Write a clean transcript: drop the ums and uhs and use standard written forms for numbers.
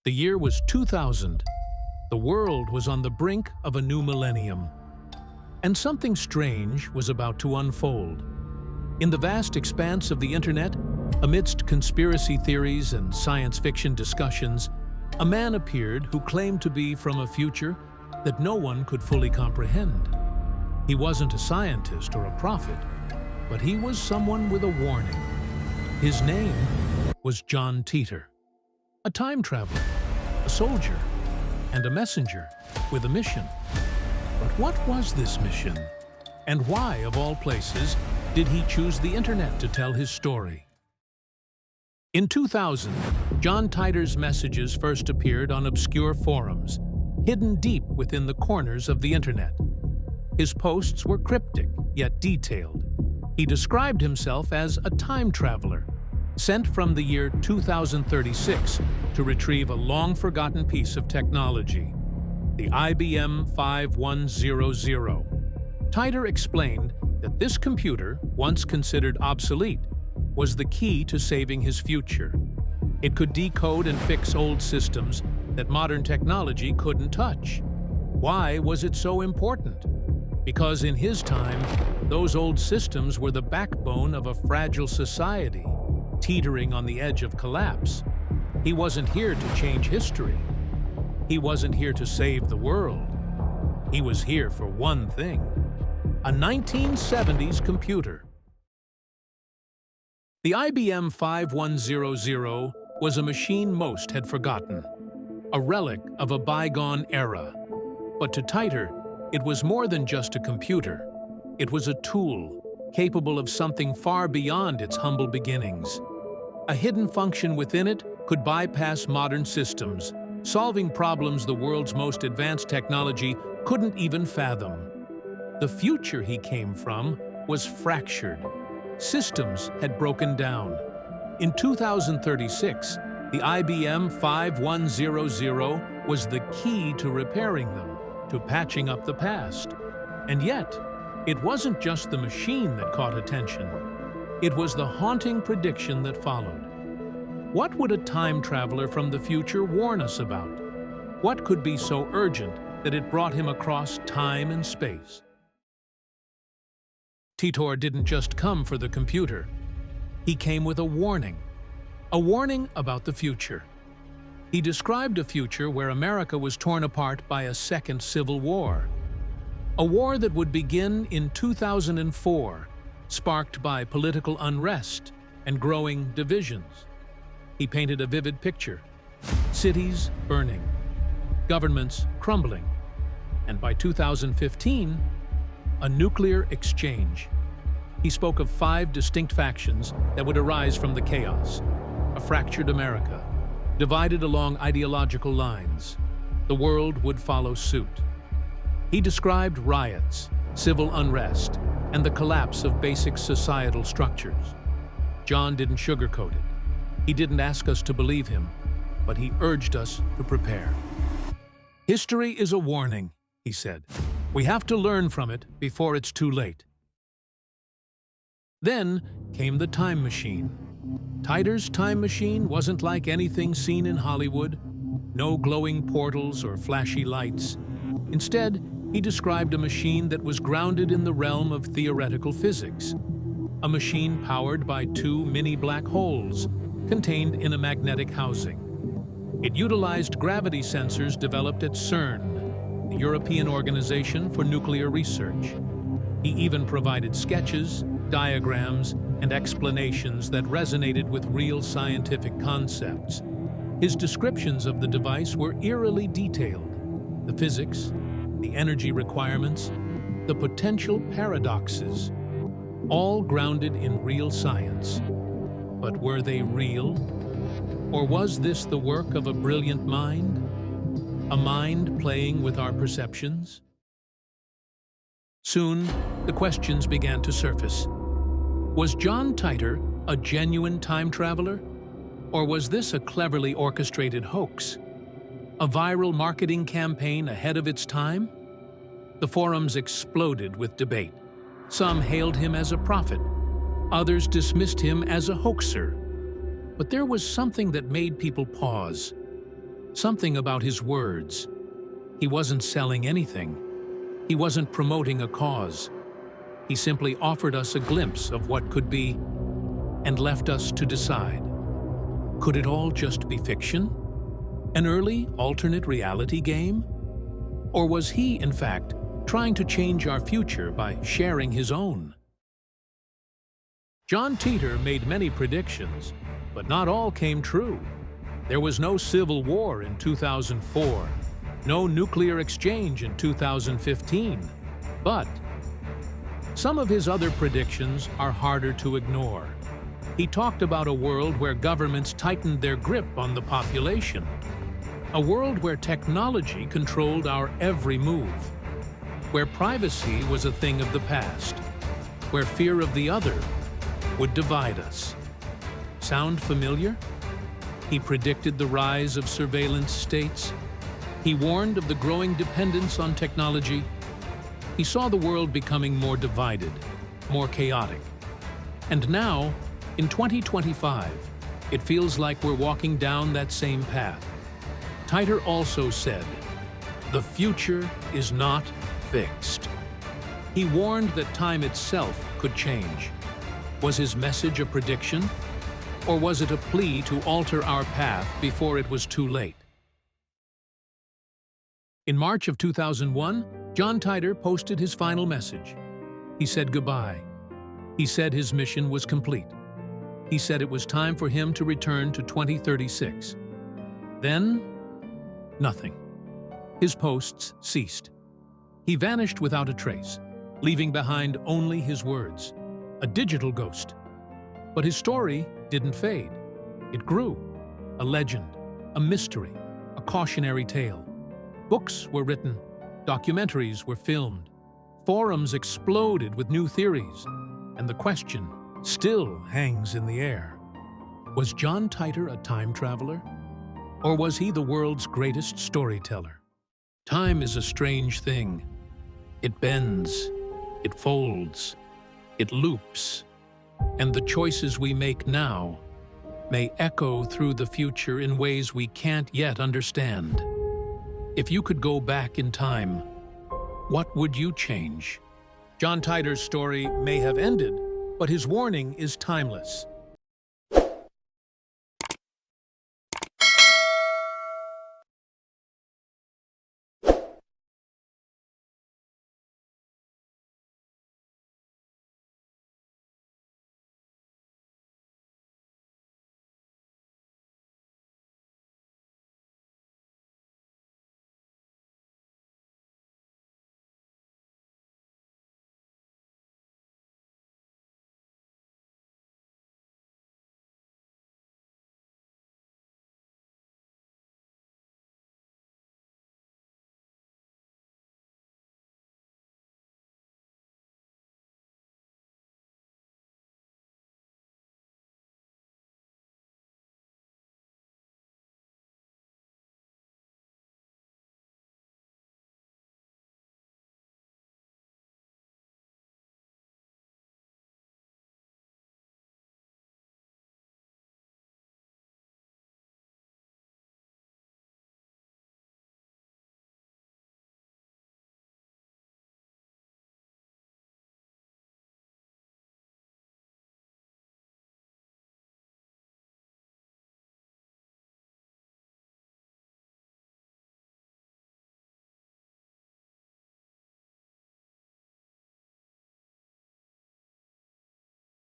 The year was 2000. The world was on the brink of a new millennium. And something strange was about to unfold. In the vast expanse of the internet, amidst conspiracy theories and science fiction discussions, a man appeared who claimed to be from a future that no one could fully comprehend. He wasn't a scientist or a prophet, but he was someone with a warning. His name was John Titor, a time traveler, a soldier, and a messenger with a mission. But what was this mission? And why, of all places, did he choose the internet to tell his story? In 2000, John Titor's messages first appeared on obscure forums, hidden deep within the corners of the internet. His posts were cryptic, yet detailed. He described himself as a time traveler, sent from the year 2036 to retrieve a long-forgotten piece of technology, the IBM 5100. Titor explained that this computer, once considered obsolete, was the key to saving his future. It could decode and fix old systems that modern technology couldn't touch. Why was it so important? Because in his time, those old systems were the backbone of a fragile society, teetering on the edge of collapse. He wasn't here to change history. He wasn't here to save the world. He was here for one thing: a 1970s computer. The IBM 5100 was a machine most had forgotten, a relic of a bygone era. But to Titor, it was more than just a computer. It was a tool, capable of something far beyond its humble beginnings. A hidden function within it could bypass modern systems, solving problems the world's most advanced technology couldn't even fathom. The future he came from was fractured. Systems had broken down. In 2036, the IBM 5100 was the key to repairing them, to patching up the past. And yet, it wasn't just the machine that caught attention. It was the haunting prediction that followed. What would a time traveler from the future warn us about? What could be so urgent that it brought him across time and space? Titor didn't just come for the computer. He came with a warning about the future. He described a future where America was torn apart by a second civil war. A war that would begin in 2004, sparked by political unrest and growing divisions. He painted a vivid picture: cities burning, governments crumbling, and by 2015, a nuclear exchange. He spoke of 5 distinct factions that would arise from the chaos: a fractured America, divided along ideological lines. The world would follow suit. He described riots, civil unrest, and the collapse of basic societal structures. John didn't sugarcoat it. He didn't ask us to believe him, but he urged us to prepare. History is a warning, he said. We have to learn from it before it's too late. Then came the time machine. Titor's time machine wasn't like anything seen in Hollywood. No glowing portals or flashy lights. Instead, he described a machine that was grounded in the realm of theoretical physics. A machine powered by 2 mini black holes contained in a magnetic housing. It utilized gravity sensors developed at CERN, the European Organization for Nuclear Research. He even provided sketches, diagrams, and explanations that resonated with real scientific concepts. His descriptions of the device were eerily detailed: the physics, the energy requirements, the potential paradoxes, all grounded in real science. But were they real? Or was this the work of a brilliant mind? A mind playing with our perceptions? Soon, the questions began to surface. Was John Titor a genuine time traveler? Or was this a cleverly orchestrated hoax? A viral marketing campaign ahead of its time? The forums exploded with debate. Some hailed him as a prophet. Others dismissed him as a hoaxer. But there was something that made people pause. Something about his words. He wasn't selling anything. He wasn't promoting a cause. He simply offered us a glimpse of what could be and left us to decide. Could it all just be fiction? An early alternate reality game? Or was he, in fact, trying to change our future by sharing his own? John Titor made many predictions, but not all came true. There was no civil war in 2004, no nuclear exchange in 2015, but some of his other predictions are harder to ignore. He talked about a world where governments tightened their grip on the population, a world where technology controlled our every move, where privacy was a thing of the past, where fear of the other would divide us. Sound familiar? He predicted the rise of surveillance states. He warned of the growing dependence on technology. He saw the world becoming more divided, more chaotic. And now, in 2025, it feels like we're walking down that same path. Titor also said, "The future is not fixed." He warned that time itself could change. Was his message a prediction? Or was it a plea to alter our path before it was too late? In March of 2001, John Titor posted his final message. He said goodbye. He said his mission was complete. He said it was time for him to return to 2036. Then, nothing. His posts ceased. He vanished without a trace, leaving behind only his words, a digital ghost. But his story didn't fade. It grew, a legend, a mystery, a cautionary tale. Books were written, documentaries were filmed, forums exploded with new theories, and the question still hangs in the air. Was John Titor a time traveler? Or was he the world's greatest storyteller? Time is a strange thing. It bends, it folds, it loops, and the choices we make now may echo through the future in ways we can't yet understand. If you could go back in time, what would you change? John Titor's story may have ended, but his warning is timeless.